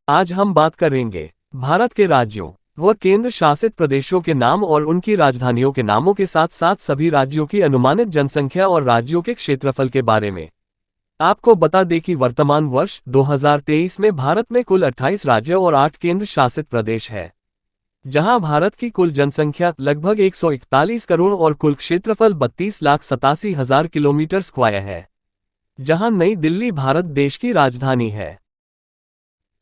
आज हम बात करेंगे भारत के राज्यों व केंद्र शासित प्रदेशों के नाम और उनकी राजधानियों के नामों के साथ साथ सभी राज्यों की अनुमानित जनसंख्या और राज्यों के क्षेत्रफल के बारे में। आपको बता दें कि वर्तमान वर्ष 2023 में भारत में कुल 28 राज्य और 8 केंद्र शासित प्रदेश है, जहां भारत की कुल जनसंख्या लगभग 141 करोड़ और कुल क्षेत्रफल 32,87,000 किलोमीटर स्क्वायर है, जहां नई दिल्ली भारत देश की राजधानी है।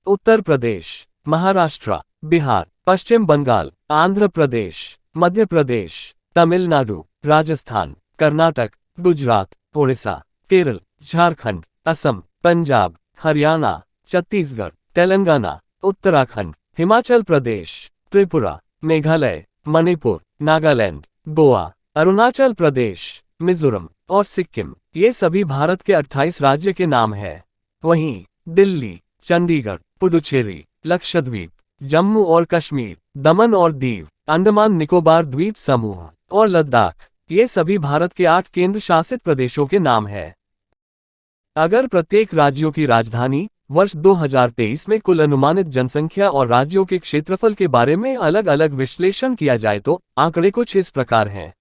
उत्तर प्रदेश, महाराष्ट्र, बिहार, पश्चिम बंगाल, आंध्र प्रदेश, मध्य प्रदेश, तमिलनाडु, राजस्थान, कर्नाटक, गुजरात, ओडिशा, केरल, झारखंड, असम, पंजाब, हरियाणा, छत्तीसगढ़, तेलंगाना, उत्तराखंड, हिमाचल प्रदेश, त्रिपुरा, मेघालय, मणिपुर, नागालैंड, गोवा, अरुणाचल प्रदेश, मिजोरम और सिक्किम, ये सभी भारत के 28 राज्य के नाम हैं। वहीं दिल्ली, चंडीगढ़, पुडुचेरी, लक्षद्वीप, जम्मू और कश्मीर, दमन और दीव, अंडमान निकोबार द्वीप समूह और लद्दाख, ये सभी भारत के 8 केंद्र शासित प्रदेशों के नाम हैं। अगर प्रत्येक राज्यों की राजधानी, वर्ष 2023 में कुल अनुमानित जनसंख्या और राज्यों के क्षेत्रफल के बारे में अलग अलग विश्लेषण किया जाए तो आंकड़े कुछ इस प्रकार हैं।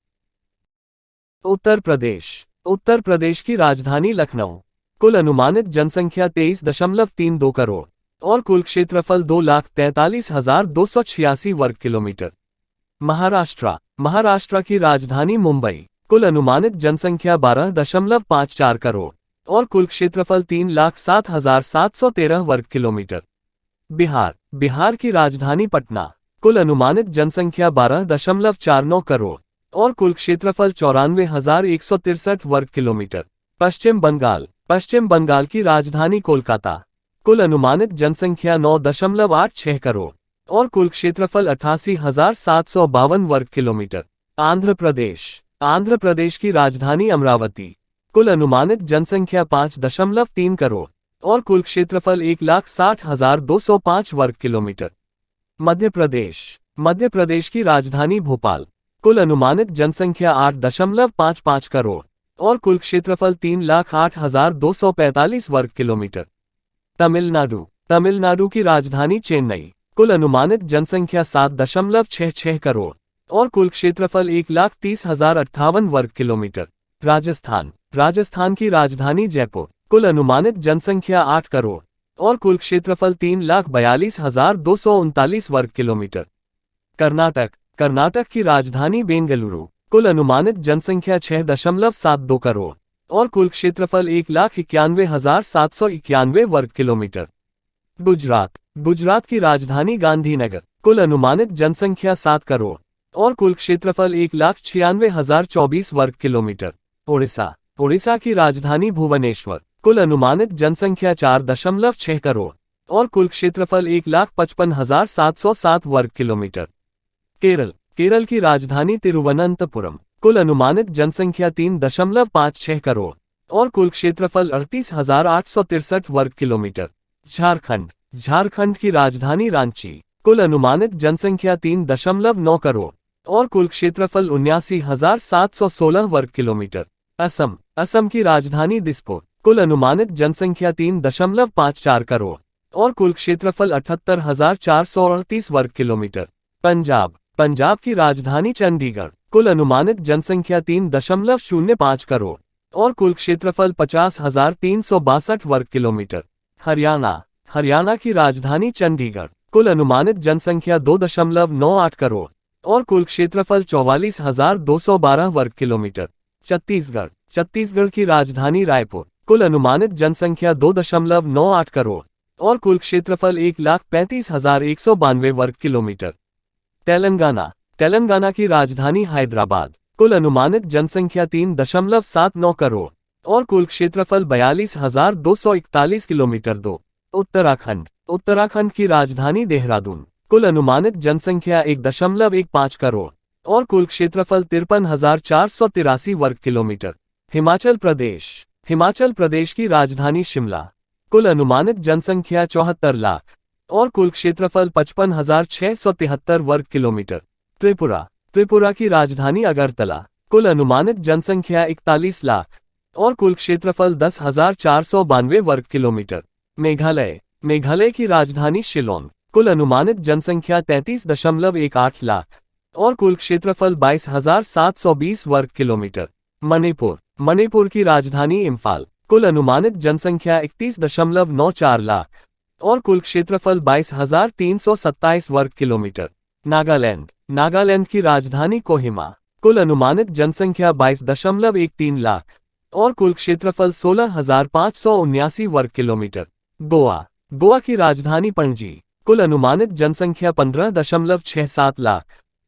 उत्तर प्रदेश, उत्तर प्रदेश की राजधानी लखनऊ, कुल अनुमानित जनसंख्या 23.32 करोड़ और कुल क्षेत्रफल 2,43,286 वर्ग किलोमीटर। महाराष्ट्र, महाराष्ट्र की राजधानी मुंबई, कुल अनुमानित जनसंख्या 12.54 करोड़ और कुल क्षेत्रफल 3,07,713 वर्ग किलोमीटर। बिहार, बिहार की राजधानी पटना, कुल अनुमानित जनसंख्या 12.49 करोड़ और कुल क्षेत्रफल 94,163 वर्ग किलोमीटर। पश्चिम बंगाल, पश्चिम बंगाल की राजधानी कोलकाता, कुल अनुमानित जनसंख्या 9.86 करोड़ और कुल क्षेत्रफल 88,752 वर्ग किलोमीटर। आंध्र प्रदेश, आंध्र प्रदेश की राजधानी अमरावती, कुल अनुमानित जनसंख्या 5.3 करोड़ और कुल क्षेत्रफल 1,60,205 वर्ग किलोमीटर। मध्य प्रदेश, मध्य प्रदेश की राजधानी भोपाल, कुल अनुमानित जनसंख्या 8.55 करोड़ और कुल क्षेत्रफल 3,08,245 वर्ग किलोमीटर। तमिलनाडु, तमिलनाडु की राजधानी चेन्नई, कुल अनुमानित जनसंख्या 7.66 करोड़ और कुल क्षेत्रफल 1,30,058 वर्ग किलोमीटर। राजस्थान, राजस्थान की राजधानी जयपुर, कुल अनुमानित जनसंख्या 8 करोड़ और कुल क्षेत्रफल 3,42,239 वर्ग किलोमीटर। कर्नाटक, कर्नाटक की राजधानी बेंगलुरु, कुल अनुमानित जनसंख्या 6.72 करोड़ और कुल क्षेत्रफल 1,91,791 वर्ग किलोमीटर। गुजरात, गुजरात की राजधानी गांधीनगर, कुल अनुमानित जनसंख्या 7 करोड़ और कुल क्षेत्रफल 1,96,024 वर्ग किलोमीटर। ओडिशा, ओडिशा की राजधानी भुवनेश्वर, कुल अनुमानित जनसंख्या 4.6 करोड़ और कुल क्षेत्रफल 1,55,707 वर्ग किलोमीटर। केरल, केरल की राजधानी तिरुवनंतपुरम, कुल अनुमानित जनसंख्या 3.56 करोड़ और कुल क्षेत्रफल 38,863 वर्ग किलोमीटर। झारखंड, झारखंड की राजधानी रांची, कुल अनुमानित जनसंख्या 3.9 करोड़ और कुल क्षेत्रफल 79,716 वर्ग किलोमीटर। असम, असम की राजधानी दिसपुर, कुल अनुमानित जनसंख्या 3.54 करोड़ और कुल क्षेत्रफल 78,438 वर्ग किलोमीटर। पंजाब, पंजाब की राजधानी चंडीगढ़, कुल अनुमानित जनसंख्या 3.05 करोड़ और कुल क्षेत्रफल 50,362 वर्ग किलोमीटर। हरियाणा, हरियाणा की राजधानी चंडीगढ़, कुल अनुमानित जनसंख्या 2.98 करोड़ और कुल क्षेत्रफल 44,212 वर्ग किलोमीटर। छत्तीसगढ़, छत्तीसगढ़ की राजधानी रायपुर, कुल अनुमानित जनसंख्या 2.98 करोड़ और कुल क्षेत्रफल 1,35,192 वर्ग किलोमीटर। तेलंगाना, तेलंगाना की राजधानी हैदराबाद, कुल अनुमानित जनसंख्या 3.79 करोड़ और कुल क्षेत्रफल 42,241 किलोमीटर। उत्तराखंड, उत्तराखंड की राजधानी देहरादून, कुल अनुमानित जनसंख्या 1.15 करोड़ और कुल क्षेत्रफल 53,483 वर्ग किलोमीटर। हिमाचल प्रदेश, हिमाचल प्रदेश की राजधानी शिमला, कुल अनुमानित जनसंख्या 74 लाख और कुल क्षेत्रफल 55,673 वर्ग किलोमीटर। त्रिपुरा, त्रिपुरा की राजधानी अगरतला, कुल अनुमानित जनसंख्या 41 लाख और कुल क्षेत्रफल 10,492 वर्ग किलोमीटर। मेघालय। मेघालय की राजधानी शिलोंग। कुल अनुमानित जनसंख्या 33.18 लाख और कुल क्षेत्रफल 22,720 वर्ग किलोमीटर। मणिपुर। मणिपुर की राजधानी इम्फाल। कुल अनुमानित जनसंख्या 31.94 लाख और कुल क्षेत्रफल 22,327 वर्ग किलोमीटर। नागालैंड। नागालैंड की राजधानी कोहिमा। कुल अनुमानित जनसंख्या 22.13 लाख और कुल क्षेत्रफल 16,579 वर्ग किलोमीटर। गोवा। गोवा की राजधानी पणजी। कुल अनुमानित जनसंख्या 15.67 लाख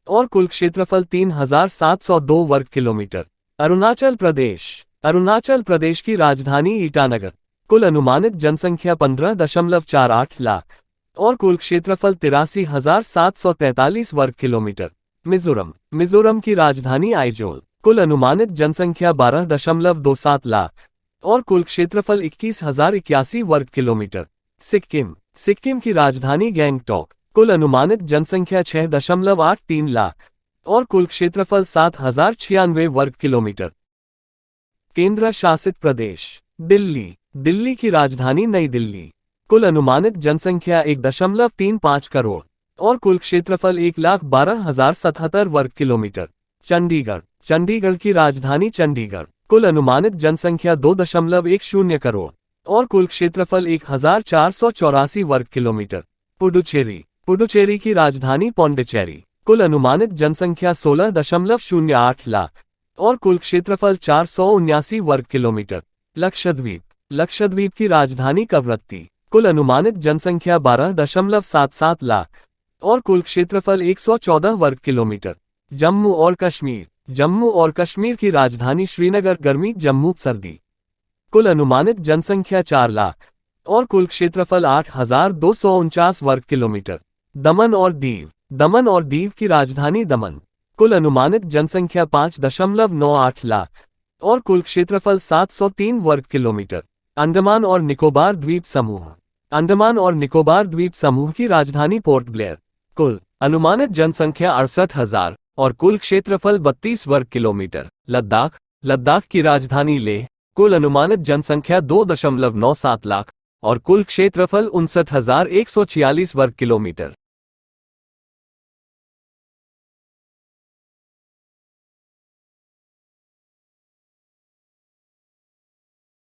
और कुल क्षेत्रफल 3,702 वर्ग किलोमीटर। अरुणाचल प्रदेश। अरुणाचल प्रदेश की राजधानी ईटानगर। कुल अनुमानित जनसंख्या 15.48 लाख और कुल क्षेत्रफल 83,743 वर्ग किलोमीटर। मिजोरम। मिजोरम की राजधानी आइजोल। कुल अनुमानित जनसंख्या 12.27 लाख और कुल क्षेत्रफल 21,081 वर्ग किलोमीटर। सिक्किम। सिक्किम की राजधानी गैंगटॉक। कुल अनुमानित जनसंख्या 6.83 लाख और कुल क्षेत्रफल 7,096 वर्ग किलोमीटर। केंद्र शासित प्रदेश दिल्ली। दिल्ली की राजधानी नई दिल्ली। कुल अनुमानित जनसंख्या 1.35 करोड़ और कुल क्षेत्रफल 1,12,077 वर्ग किलोमीटर। चंडीगढ़। चंडीगढ़ की राजधानी चंडीगढ़। कुल अनुमानित जनसंख्या 2.10 करोड़ और कुल क्षेत्रफल 1,484 वर्ग किलोमीटर। पुडुचेरी। पुडुचेरी की राजधानी पौंडीचेरी। कुल अनुमानित जनसंख्या 16.08 लाख और कुल क्षेत्रफल 479 वर्ग किलोमीटर। लक्षद्वीप। लक्षद्वीप की राजधानी कवरत्ती। कुल अनुमानित जनसंख्या 12.77 लाख और कुल क्षेत्रफल 114 वर्ग किलोमीटर। जम्मू और कश्मीर। जम्मू और कश्मीर की राजधानी श्रीनगर। गर्मी जम्मू सर्दी। कुल अनुमानित जनसंख्या 4 लाख और कुल क्षेत्रफल 8,249 वर्ग किलोमीटर। दमन और दीव। दमन और दीव की राजधानी दमन। कुल अनुमानित जनसंख्या 5.98 लाख और कुल क्षेत्रफल 703 वर्ग किलोमीटर। अंडमान और निकोबार द्वीप समूह। अंडमान और निकोबार द्वीप समूह की राजधानी पोर्ट ब्लेयर। कुल अनुमानित जनसंख्या 68,000 और कुल क्षेत्रफल 32 वर्ग किलोमीटर। लद्दाख। लद्दाख की राजधानी लेह। कुल अनुमानित जनसंख्या 2.97 लाख और कुल क्षेत्रफल 59,146 वर्ग किलोमीटर।